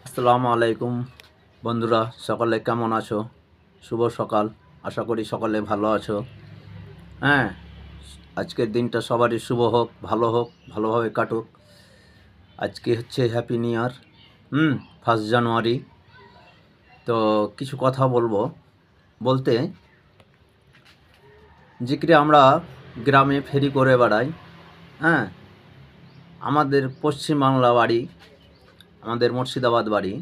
আসসালামু আলাইকুম বন্ধুরা, সকলে কেমন আছো? শুভ সকাল। আশা করি সকলে ভালো আছো। হ্যাঁ, আজকের দিনটা সবারই শুভ হোক, ভালো হোক, ভালোভাবে কাটুক। আজকে হচ্ছে হ্যাপি নিউ ইয়ার, 1 জানুয়ারি। তো কিছু কথা বলতে যে আমরা গ্রামে ফেরি করে বেড়াই। হ্যাঁ, আমাদের পশ্চিমবাংলা বাড়ি, আমাদের মুর্শিদাবাদ বাড়ি।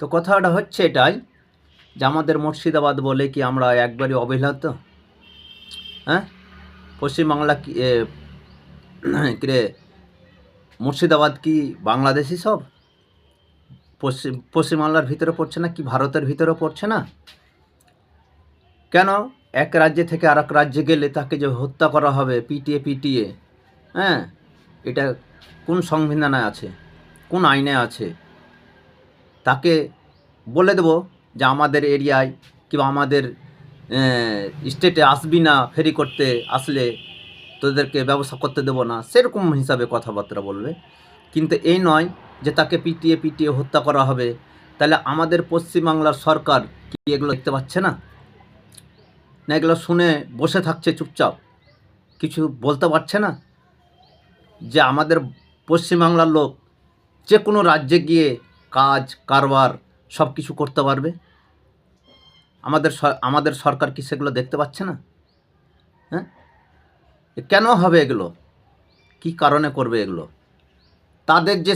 তো কথাটা হচ্ছে এটাই যে আমাদের মুর্শিদাবাদ বলে কি আমরা একবারই অবহেলিত? হ্যাঁ, পশ্চিমবাংলা কি কিরে, মুর্শিদাবাদ কি বাংলাদেশি সব? পশ্চিমবাংলার ভিতরে পড়ছে না কি ভারতের ভিতরে পড়ছে না? কেন এক রাজ্য থেকে আর এক রাজ্যে গেলে তাকে যে হত্যা করা হবে পিটিয়ে পিটিয়ে? হ্যাঁ, এটা কোন সংবিধানে আছে, কোন আইনে আছে? তাকে বলে দেব যে আমাদের এরিয়ায় কিংবা আমাদের স্টেটে আসবি না, ফেরি করতে আসলে তোদেরকে ব্যবস্থা করতে দেবো না, সেরকম হিসাবে কথাবার্তা বলবে। কিন্তু এই নয় যে তাকে পিটিয়ে পিটিয়ে হত্যা করা হবে। তাহলে আমাদের পশ্চিমবাংলার সরকার কি এগুলো দেখতে পাচ্ছে না? না এগুলো শুনে বসে থাকছে চুপচাপ, কিছু বলতে পারছে না? যে আমাদের পশ্চিমবাংলার লোক যে কোনো রাজ্যে গিয়ে কাজ কারবার সব কিছু করতে পারবে। আমাদের সরকার কি সেগুলো দেখতে পাচ্ছে না? হ্যাঁ, কেন হবে এগুলো? কি কারণে করবে এগুলো? তাদের যে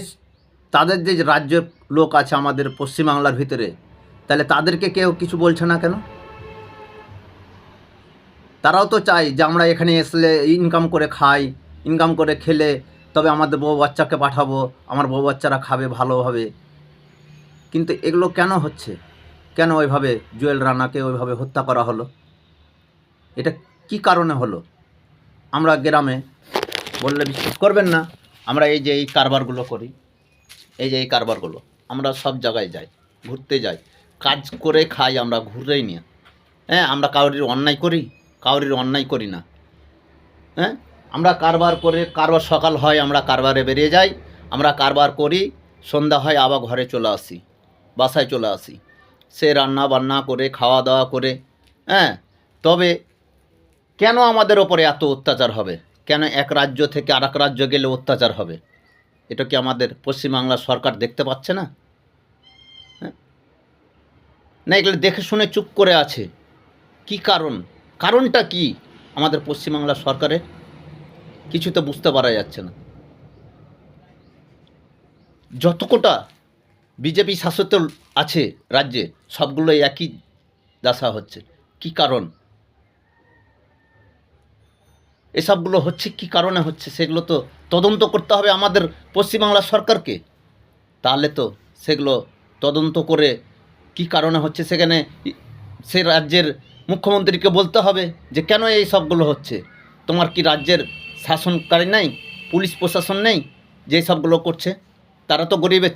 তাদের যে রাজ্যের লোক আছে আমাদের পশ্চিমবাংলার ভিতরে, তাহলে তাদেরকে কেউ কিছু বলছে না কেন? তারাও তো চায় যে আমরা এখানে আসলে ইনকাম করে খাই, ইনকাম করে খেলে তবে আমাদের বউ বাচ্চাকে পাঠাবো, আমার বউ বাচ্চারা খাবে ভালোভাবে। কিন্তু এগুলো কেন হচ্ছে? কেন ওইভাবে জুয়েল রানাকে ওইভাবে হত্যা করা হলো? এটা কি কারণে হলো? আমরা গ্রামে বললে বিশ্বাস করবেন না, আমরা এই কারবারগুলো করি, এই কারবারগুলো আমরা সব জায়গায় যাই, ঘুরতে যাই, কাজ করে খাই, আমরা ঘুরেই নিয়ে। হ্যাঁ, আমরা কারোর অন্যায় করি না। হ্যাঁ, আমরা কারবার করে, কারবার সকাল হয় আমরা কারবারে বেরিয়ে যাই, আমরা কারবার করি, সন্ধ্যা হয় আবার ঘরে চলে আসি, বাসায় চলে আসি, সে রান্না বান্না করে খাওয়া দাওয়া করে। হ্যাঁ, তবে কেন আমাদের ওপরে এত অত্যাচার হবে? কেন এক রাজ্য থেকে আর এক রাজ্য গেলে অত্যাচার হবে? এটা কি আমাদের পশ্চিমবাংলার সরকার দেখতে পাচ্ছে না? হ্যাঁ, না এগুলো দেখে শুনে চুপ করে আছে? কি কারণটা কি আমাদের পশ্চিমবাংলার সরকারের? কিছু তো বুঝতে পারা যাচ্ছে না। যতকটা বিজেপি শাসিত আছে রাজ্যে, সবগুলো একই দশা হচ্ছে। কি কারণ এসবগুলো হচ্ছে? কি কারণে হচ্ছে সেগুলো তো তদন্ত করতে হবে আমাদের পশ্চিমবাংলার সরকারকে। তাহলে তো সেগুলো তদন্ত করে কি কারণে হচ্ছে সেখানে সে রাজ্যের মুখ্যমন্ত্রীকে বলতে হবে যে কেন এই সবগুলো হচ্ছে। তোমার কি রাজ্যের শাসনকারী নেই, পুলিশ প্রশাসন নেই যে সবগুলো করছে? তারা তো গরিবের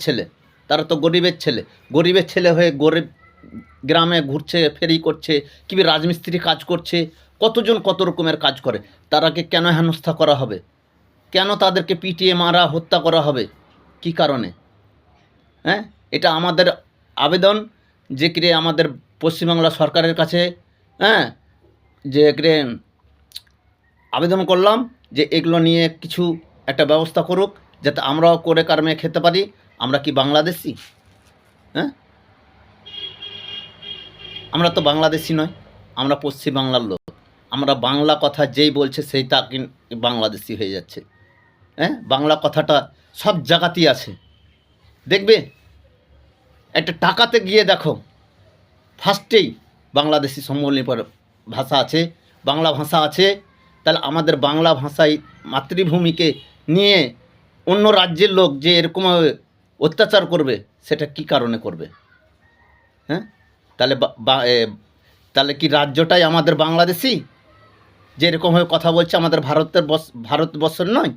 ছেলে, গরিবের ছেলে হয়ে গরিব গ্রামে ঘুরছে, ফেরি করছে, কি রাজমিস্ত্রি কাজ করছে, কতজন কত রকমের কাজ করে। তারাকে কেন হেনস্থা করা হবে? কেন তাদেরকে পিটিয়ে মারা হত্যা করা হবে? কি কারণে? হ্যাঁ, এটা আমাদের আবেদন যে আমাদের পশ্চিমবাংলা সরকারের কাছে। হ্যাঁ, যে আবেদন করলাম যে এগুলো নিয়ে কিছু একটা ব্যবস্থা করুক, যাতে আমরাও করে কর্মে খেতে পারি। আমরা কি বাংলাদেশি? হ্যাঁ, আমরা তো বাংলাদেশি নয়, আমরা পশ্চিমবাংলার লোক। আমরা বাংলা কথা যেই বলছে সেই তা বাংলাদেশি হয়ে যাচ্ছে। হ্যাঁ, বাংলা কথাটা সব জায়গাতেই আছে। দেখবে একটা টাকাতে গিয়ে দেখো, ফার্স্টেই বাংলাদেশি সম্বলনীয় ভাষা আছে, বাংলা ভাষা আছে। তাহলে আমাদের বাংলা ভাষায় মাতৃভূমিকে নিয়ে অন্য রাজ্যের লোক যে এরকম অত্যাচার করবে, সেটা কি কারণে করবে? হ্যাঁ, তাহলে তাহলে কি রাজ্যটাই আমাদের বাংলাদেশি যে এরকমভাবে কথা বলছে আমাদের ভারতবর্ষের নয়?